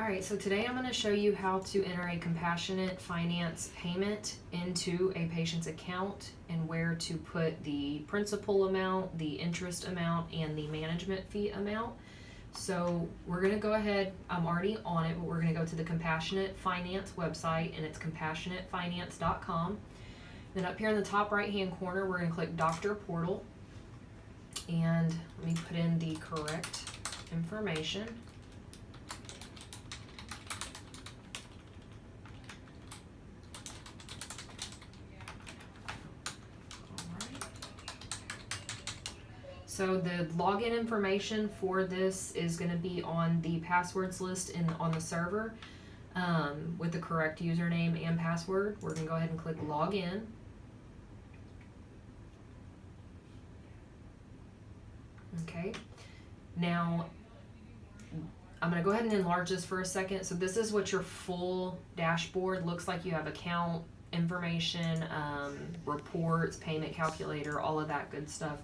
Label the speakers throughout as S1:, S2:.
S1: Alright, so today I'm going to show you how to enter a compassionate finance payment into a patient's account and where to put the principal amount, the interest amount, and the management fee amount. So we're going to go ahead, I'm already on it, but we're going to go to the Compassionate Finance website, and it's compassionatefinance.com. Then up here in the top right hand corner, we're going to click Doctor Portal, and let me put in the correct information. So the login information for this is going to be on the passwords list on the server with the correct username and password. We're going to go ahead and click Login. Okay. Now, I'm going to go ahead and enlarge this for a second. So this is what your full dashboard looks like. You have account information, reports, payment calculator, all of that good stuff.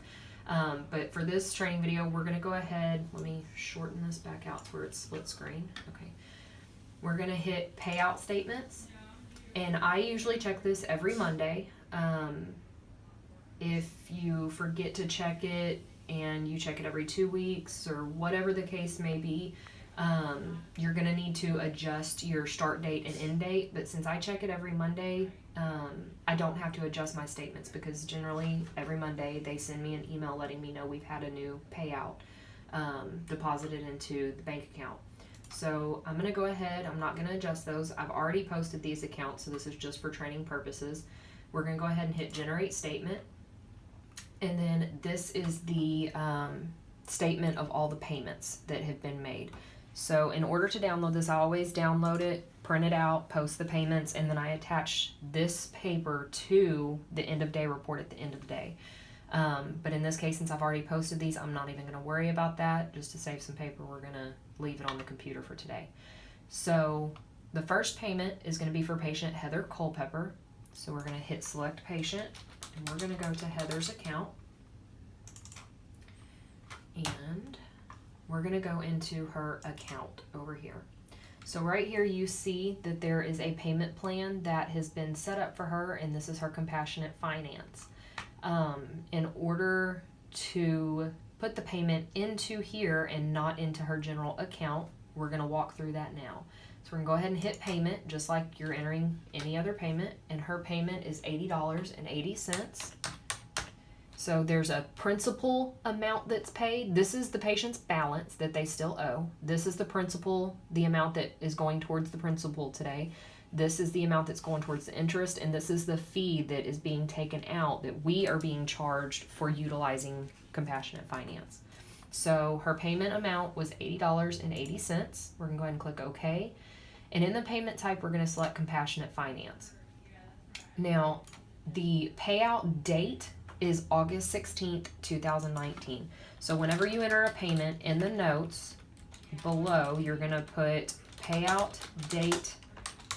S1: But for this training video, we're going to go ahead, let me shorten this back out to where it's split screen. Okay. We're going to hit payout statements, and I usually check this every Monday. If you forget to check it and you check it every 2 weeks or whatever the case may be, you're going to need to adjust your start date and end date. But since I check it every Monday, I don't have to adjust my statements, because generally every Monday they send me an email letting me know we've had a new payout deposited into the bank account. So I'm going to go ahead, I'm not going to adjust those. I've already posted these accounts, so this is just for training purposes. We're going to go ahead and hit generate statement. And then this is the statement of all the payments that have been made. So in order to download this, I always download it, print it out, post the payments, and then I attach this paper to the end of day report at the end of the day. But in this case, since I've already posted these, I'm not even going to worry about that. Just to save some paper, we're going to leave it on the computer for today. So the first payment is going to be for patient Heather Culpepper. So we're going to hit select patient, and we're going to go to Heather's account. And we're going to go into her account over here. So right here you see that there is a payment plan that has been set up for her, and this is her Compassionate Finance. In order to put the payment into here and not into her general account, we're going to walk through that now. So we're going to go ahead and hit payment just like you're entering any other payment, and her payment is $80.80. So there's a principal amount that's paid. This is the patient's balance that they still owe. This is the principal, the amount that is going towards the principal today. This is the amount that's going towards the interest, and this is the fee that is being taken out that we are being charged for utilizing Compassionate Finance. So her payment amount was $80.80. We're going to go ahead and click OK. And in the payment type, we're going to select Compassionate Finance. Now, the payout date is August 16th, 2019. So whenever you enter a payment, in the notes below, you're going to put payout date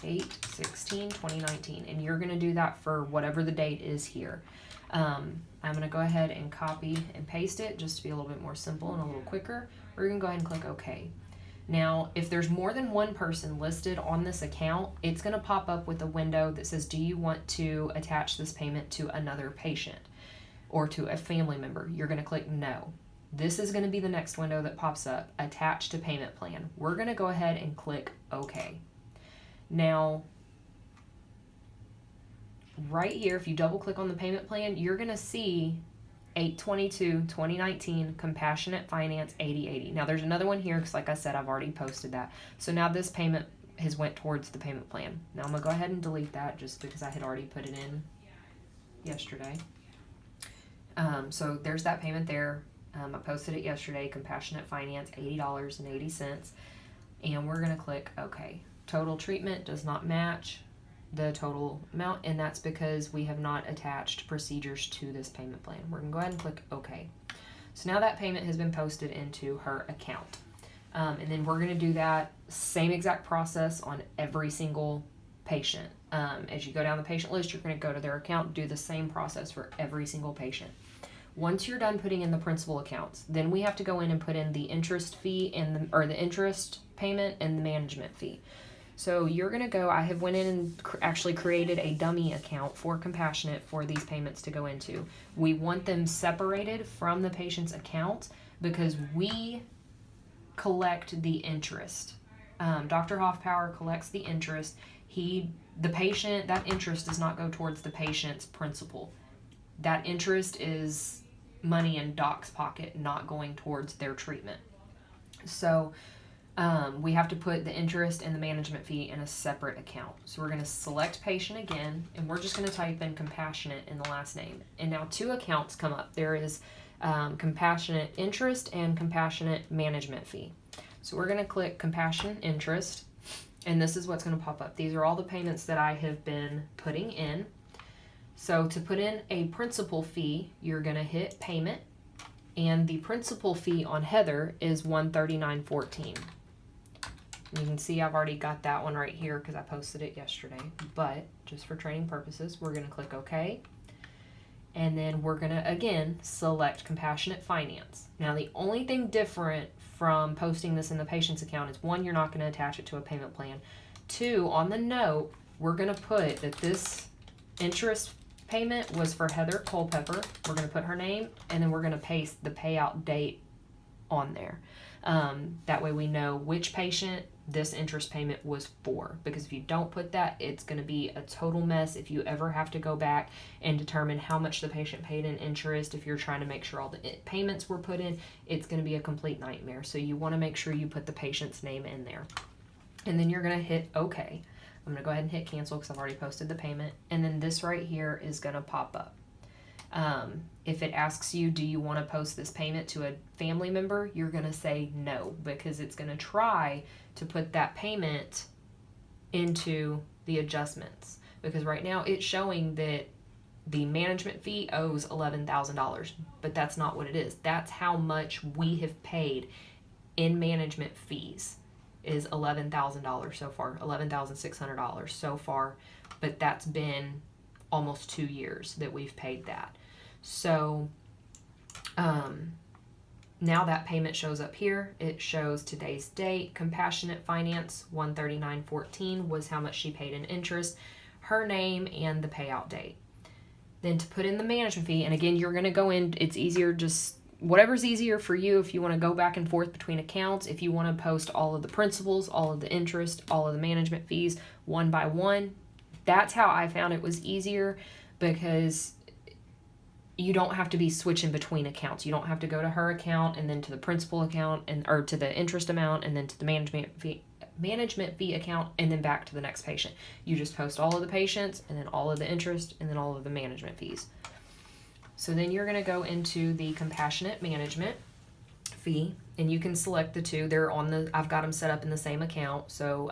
S1: 8/16/2019, and you're going to do that for whatever the date is here. I'm going to go ahead and copy and paste it just to be a little bit more simple and a little quicker. We're going to go ahead and click OK. Now, if there's more than one person listed on this account, it's going to pop up with a window that says, do you want to attach this payment to another patient or to a family member? You're going to click no. This is going to be the next window that pops up, attach to payment plan. We're going to go ahead and click OK. Now, right here, if you double click on the payment plan, you're going to see 8/22/2019 Compassionate Finance 8080. Now there's another one here because, like I said, I've already posted that. So now this payment has went towards the payment plan. Now I'm going to go ahead and delete that just because I had already put it in yesterday. So there's that payment there. I posted it yesterday, Compassionate Finance, $80.80. And we're going to click OK. Total treatment does not match the total amount, and that's because we have not attached procedures to this payment plan. We're going to go ahead and click OK. So now that payment has been posted into her account. And then we're going to do that same exact process on every single patient. As you go down the patient list, you're going to go to their account, do the same process for every single patient. Once you're done putting in the principal accounts, then we have to go in and put in the interest fee or the interest payment and the management fee. So you're going to go, I have went in and actually created a dummy account for Compassionate for these payments to go into. We want them separated from the patient's account because we collect the interest. Dr. Hoffpower collects the interest. That interest does not go towards the patient's principal. That interest is money in Doc's pocket, not going towards their treatment. So we have to put the interest and the management fee in a separate account. So we're going to select patient again, and we're just going to type in Compassionate in the last name. And now 2 accounts come up. There is Compassionate interest and Compassionate management fee. So we're going to click Compassionate interest, and this is what's going to pop up. These are all the payments that I have been putting in. So to put in a principal fee, you're going to hit payment, and the principal fee on Heather is $139.14. You can see I've already got that one right here because I posted it yesterday, but just for training purposes, we're going to click OK. And then we're going to, again, select Compassionate Finance. Now, the only thing different from posting this in the patient's account is, 1, you're not going to attach it to a payment plan. 2, on the note, we're going to put that this interest payment was for Heather Culpepper. We're going to put her name, and then we're going to paste the payout date on there. That way we know which patient this interest payment was for, because if you don't put that, it's going to be a total mess if you ever have to go back and determine how much the patient paid in interest. If you're trying to make sure all the payments were put in, it's going to be a complete nightmare. So you want to make sure you put the patient's name in there, and then you're going to hit OK. I'm going to go ahead and hit cancel because I've already posted the payment, and then this right here is going to pop up. If it asks you, do you want to post this payment to a family member, you're going to say no, because it's going to try to put that payment into the adjustments, because right now it's showing that the management fee owes $11,000, but that's not what it is. That's how much we have paid in management fees, is $11,000 so far, $11,600 so far, but that's been almost 2 years that we've paid that. So now that payment shows up here. It shows today's date. Compassionate Finance, $139.14 was how much she paid in interest, her name, and the payout date. Then to put in the management fee, and again, you're going to go in, it's easier, just whatever's easier for you. If you want to go back and forth between accounts, if you want to post all of the principals, all of the interest, all of the management fees one by one, that's how I found it was easier, because you don't have to be switching between accounts. You don't have to go to her account and then to the principal account, or to the interest amount, and then to the management fee account, and then back to the next patient. You just post all of the patients, and then all of the interest, and then all of the management fees. So then you're going to go into the Compassionate management fee, and you can select the 2. They're on I've got them set up in the same account. So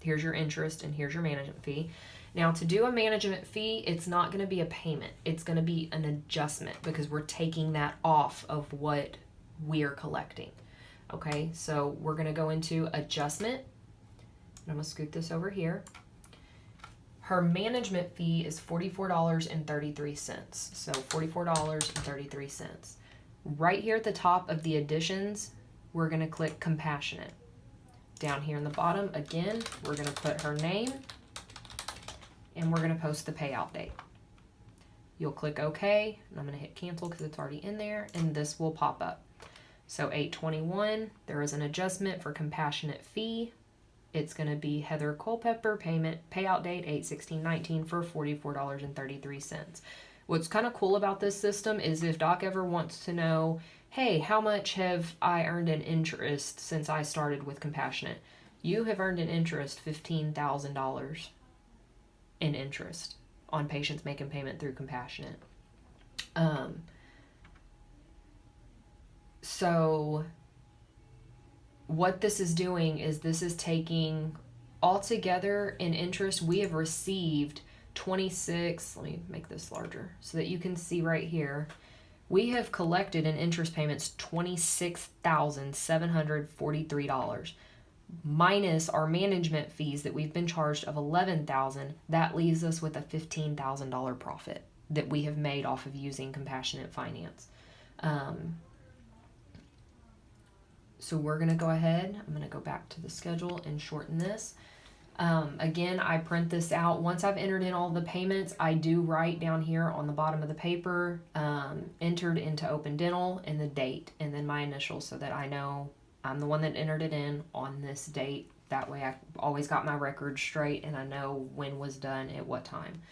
S1: here's your interest and here's your management fee. Now, to do a management fee, it's not going to be a payment. It's going to be an adjustment, because we're taking that off of what we're collecting. Okay, so we're going to go into adjustment. I'm going to scoot this over here. Her management fee is $44.33. So $44.33. Right here at the top of the additions, we're going to click Compassionate. Down here in the bottom, again, we're going to put her name, and we're going to post the payout date. You'll click OK, and I'm going to hit cancel because it's already in there, and this will pop up. So 8/21, there is an adjustment for Compassionate fee. It's going to be Heather Culpepper, payout date 8/16/19 for $44.33. What's kind of cool about this system is if Doc ever wants to know, hey, how much have I earned in interest since I started with Compassionate? You have earned in interest $15,000 in interest on patients making payment through Compassionate. So what this is doing is this is taking altogether in interest. We have received 26, let me make this larger so that you can see right here. We have collected in interest payments $26,743 minus our management fees that we've been charged of $11,000. That leaves us with a $15,000 profit. that we have made off of using Compassionate Finance. So we're going to go ahead. I'm going to go back to the schedule and shorten this. Again, I print this out. Once I've entered in all the payments, I do write down here on the bottom of the paper, entered into Open Dental and the date and then my initials so that I know I'm the one that entered it in on this date. That way I always got my record straight and I know when was done at what time.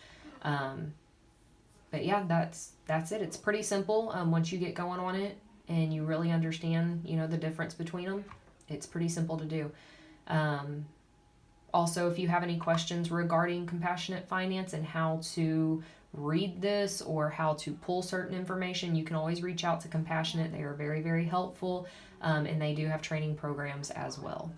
S1: But yeah, that's it. It's pretty simple. Once you get going on it and you really understand, the difference between them, it's pretty simple to do. Also, if you have any questions regarding Compassionate Finance and how to read this or how to pull certain information, you can always reach out to Compassionate. They are very, very helpful, and they do have training programs as well.